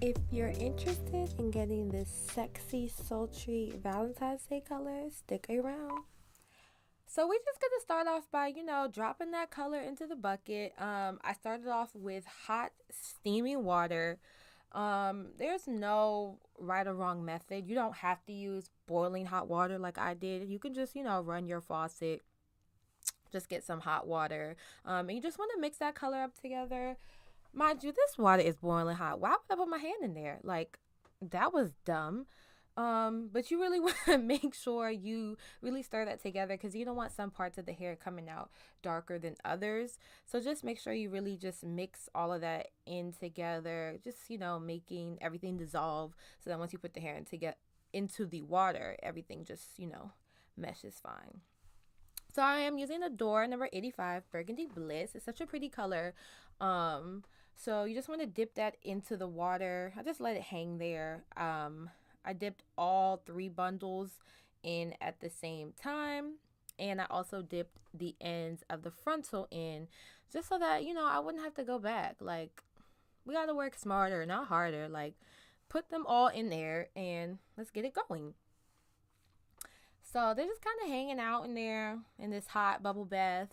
If you're interested in getting this sexy, sultry Valentine's Day color, stick around. So we're just gonna start off by, dropping that color into the bucket. I started off with hot, steaming water. There's no right or wrong method. You don't have to use boiling hot water like I did. You can just, run your faucet, just get some hot water. And you just want to mix that color up together. Mind you, this water is boiling hot. Why would I put my hand in there? Like, that was dumb. But you really want to make sure you really stir that together because you don't want some parts of the hair coming out darker than others. So just make sure you really just mix all of that in together. Just, making everything dissolve so that once you put the hair into the water, everything just, meshes fine. So I am using Adore number 85 Burgundy Bliss. It's such a pretty color. So you just want to dip that into the water. I just let it hang there. I dipped all three bundles in at the same time. And I also dipped the ends of the frontal in just so that, I wouldn't have to go back. Like, we got to work smarter, not harder. Like, put them all in there and let's get it going. So they're just kind of hanging out in there in this hot bubble bath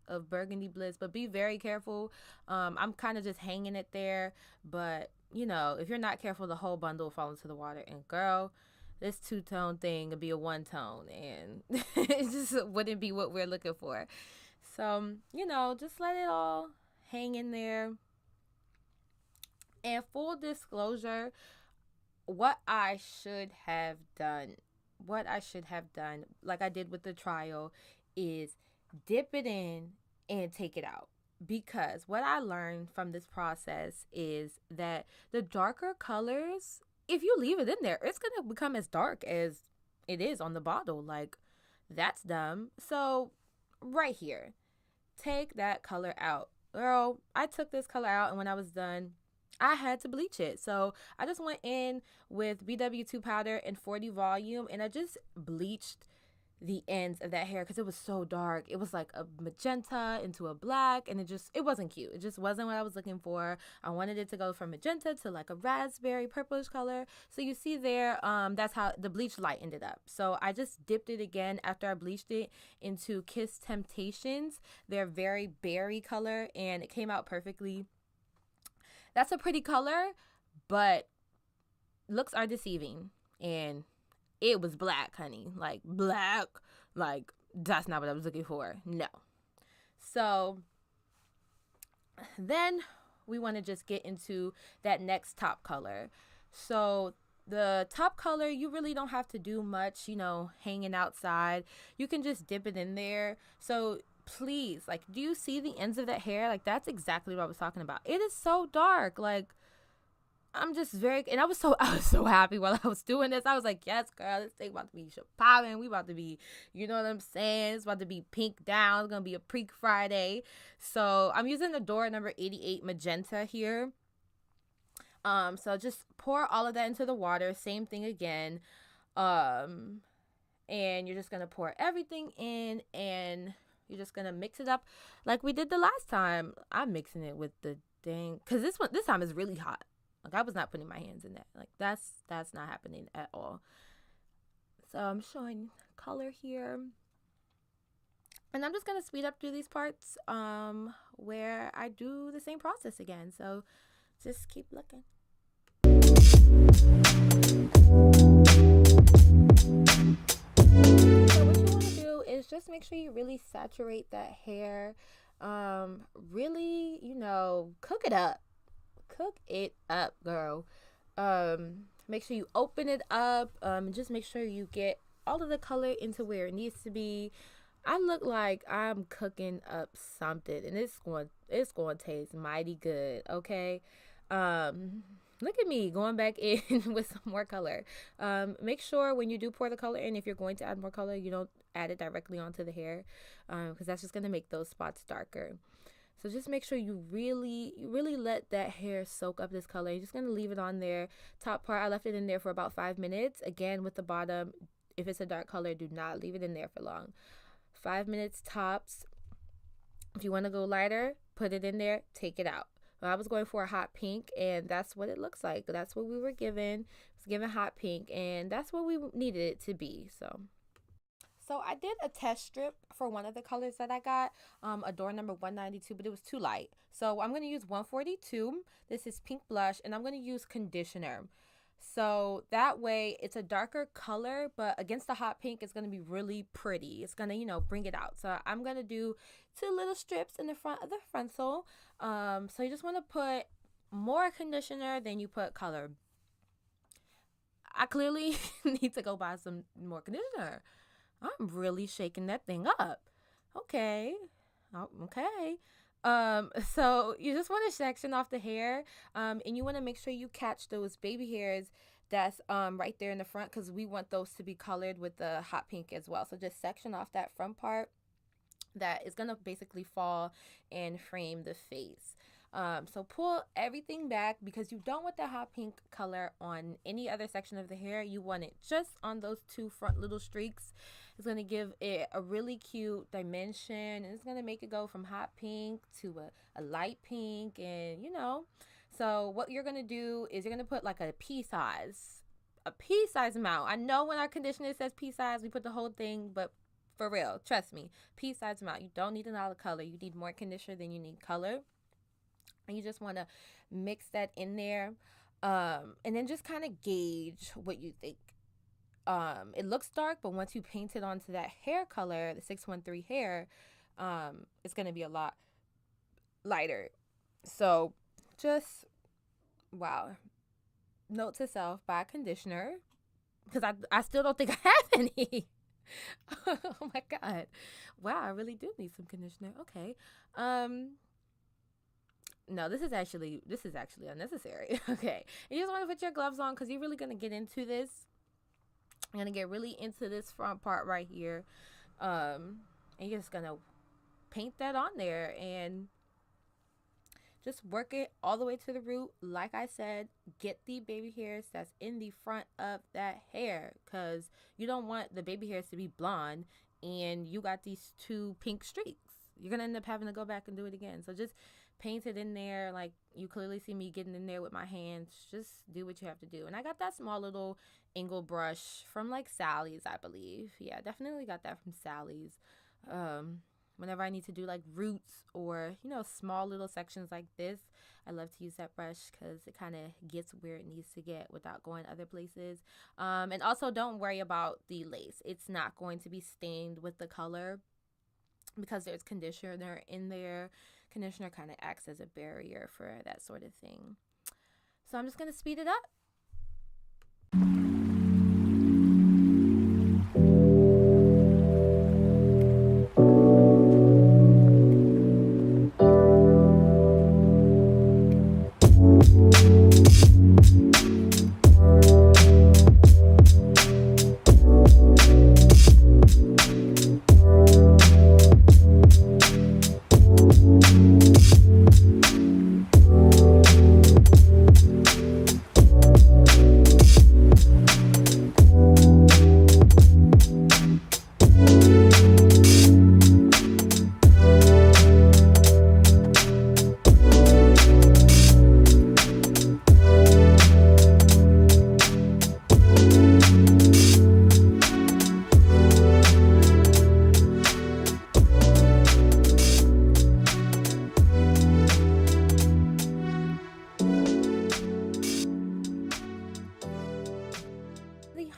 of Burgundy Bliss, but be very careful. I'm kind of just hanging it there, but if you're not careful, the whole bundle will fall into the water. And girl, this two-tone thing would be a one-tone, and it just wouldn't be what we're looking for. So, just let it all hang in there. And full disclosure, what I should have done, like I did with the trial, is dip it in and take it out. Because what I learned from this process is that the darker colors, if you leave it in there, it's going to become as dark as it is on the bottle. Like, that's dumb. So, right here, take that color out. Girl, I took this color out, and when I was done, I had to bleach it. So I just went in with BW2 powder and 40 volume, and I just bleached the ends of that hair because it was so dark. It was like a magenta into a black, and it wasn't cute. It just wasn't what I was looking for. I wanted it to go from magenta to like a raspberry purplish color. So you see there, that's how the bleach light ended up. So I just dipped it again after I bleached it into Kiss Temptations. They're very berry color, and it came out perfectly. That's a pretty color, but looks are deceiving. And it was black, honey. Like, black. Like, that's not what I was looking for. No. So, then we want to just get into that next top color. So, the top color, you really don't have to do much, hanging outside. You can just dip it in there. So, please, like, do you see the ends of that hair? Like, that's exactly what I was talking about. It is so dark. Like, I'm just and I was so happy while I was doing this. I was like, yes, girl, this thing about to be popping. We about to be, you know what I'm saying? It's about to be pink down. It's gonna be a Preak Friday. So I'm using Adore number 88 magenta here. So just pour all of that into the water. Same thing again. And you're just gonna pour everything in, and you're just gonna mix it up like we did the last time. I'm mixing it with the dang, because this time is really hot. Like, I was not putting my hands in that. Like, that's not happening at all. So I'm showing color here, and I'm just gonna speed up through these parts where I do the same process again. So just keep looking. So what you want to do is just make sure you really saturate that hair. Really, cook it up. Cook it up, girl. Make sure you open it up. Just make sure you get all of the color into where it needs to be. I look like I'm cooking up something, and it's going to taste mighty good. Okay. Look at me going back in with some more color. Make sure when you do pour the color in, if you're going to add more color, you don't add it directly onto the hair, because that's just going to make those spots darker. So just make sure you really let that hair soak up this color. You're just going to leave it on there. Top part, I left it in there for about 5 minutes. Again, with the bottom, if it's a dark color, do not leave it in there for long. 5 minutes tops. If you want to go lighter, put it in there, take it out. I was going for a hot pink, and that's what it looks like. That's what we were given. It was given hot pink, and that's what we needed it to be. So I did a test strip for one of the colors that I got, Adore number 192, but it was too light. So I'm going to use 142. This is pink blush, and I'm going to use conditioner. So that way it's a darker color, but against the hot pink, it's going to be really pretty. It's going to, bring it out. So I'm going to do 2 little strips in the front of the frontal. So you just want to put more conditioner than you put color. I clearly need to go buy some more conditioner. I'm really shaking that thing up. Okay. Oh, okay. So you just want to section off the hair, and you want to make sure you catch those baby hairs that's right there in the front, because we want those to be colored with the hot pink as well. So just section off that front part that is gonna basically fall and frame the face. So pull everything back, because you don't want the hot pink color on any other section of the hair. You want it just on those 2 front little streaks. It's going to give it a really cute dimension, and it's going to make it go from hot pink to a light pink. And so what you're going to do is you're going to put like a pea size amount. I know when our conditioner says pea size, we put the whole thing, but for real, trust me, pea size amount. You don't need a lot of color. You need more conditioner than you need color. And you just want to mix that in there, and then just kind of gauge what you think. It looks dark, but once you paint it onto that hair color, the 613 hair, it's going to be a lot lighter. So just, wow. Note to self, buy conditioner, because I still don't think I have any. Oh my God. Wow, I really do need some conditioner. Okay. No, this is actually unnecessary. Okay. You just want to put your gloves on, because you're really going to get into this. I'm going to get really into this front part right here. And you're just going to paint that on there and just work it all the way to the root. Like I said, get the baby hairs that's in the front of that hair, because you don't want the baby hairs to be blonde and you got these 2 pink streaks. You're going to end up having to go back and do it again. So just paint it in there. Like you clearly see me getting in there with my hands. Just do what you have to do. And I got that small little angle brush from like Sally's, I believe. Yeah, definitely got that from Sally's. Whenever I need to do like roots or small little sections like this, I love to use that brush, because it kind of gets where it needs to get without going other places. And also don't worry about the lace. It's not going to be stained with the color, because there's conditioner in there. Conditioner kind of acts as a barrier for that sort of thing. So I'm just going to speed it up.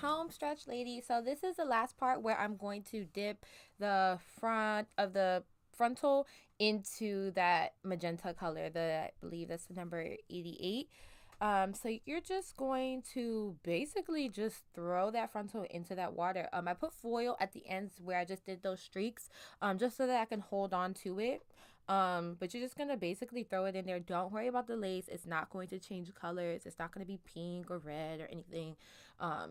Home stretch, lady. So this is the last part where I'm going to dip the front of the frontal into that magenta color. I believe that's the number 88. So you're just going to basically just throw that frontal into that water. I put foil at the ends where I just did those streaks, just so that I can hold on to it. But you're just gonna basically throw it in there. Don't worry about the lace. It's not going to change colors. It's not gonna be pink or red or anything.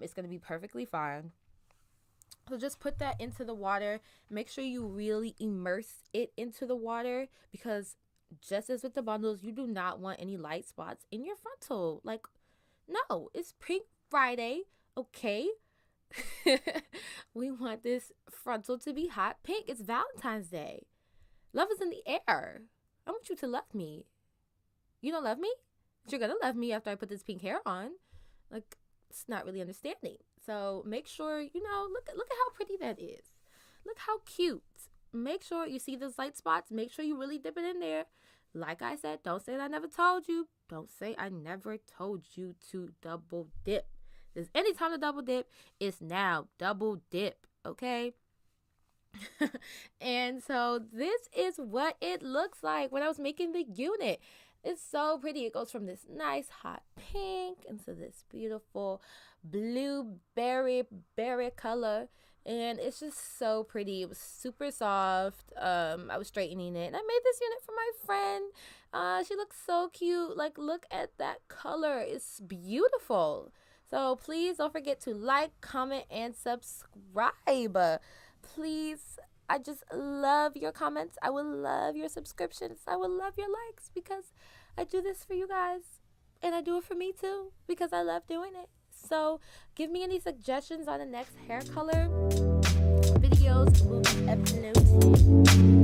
It's gonna be perfectly fine. So just put that into the water. Make sure you really immerse it into the water, because just as with the bundles, you do not want any light spots in your frontal. Like, no, it's Pink Friday, okay? We want this frontal to be hot pink. It's Valentine's Day. Love is in the air. I want you to love me. You don't love me? But you're gonna love me after I put this pink hair on. Like, it's not really understanding. So make sure, look at how pretty that is. Look how cute. Make sure you see those light spots. Make sure you really dip it in there. Like I said, don't say that I never told you. Don't say I never told you to double dip. There's any time to double dip, it's now. Double dip, okay? And so this is what it looks like when I was making the unit. It's so pretty. It goes from this nice hot pink into this beautiful blueberry berry color. And it's just so pretty. It was super soft. I was straightening it. And I made this unit for my friend. She looks so cute. Like, look at that color. It's beautiful. So please don't forget to like, comment, and subscribe. Please, I just love your comments. I would love your subscriptions. I would love your likes because I do this for you guys. And I do it for me too because I love doing it. So give me any suggestions on the next hair color videos will be uploaded.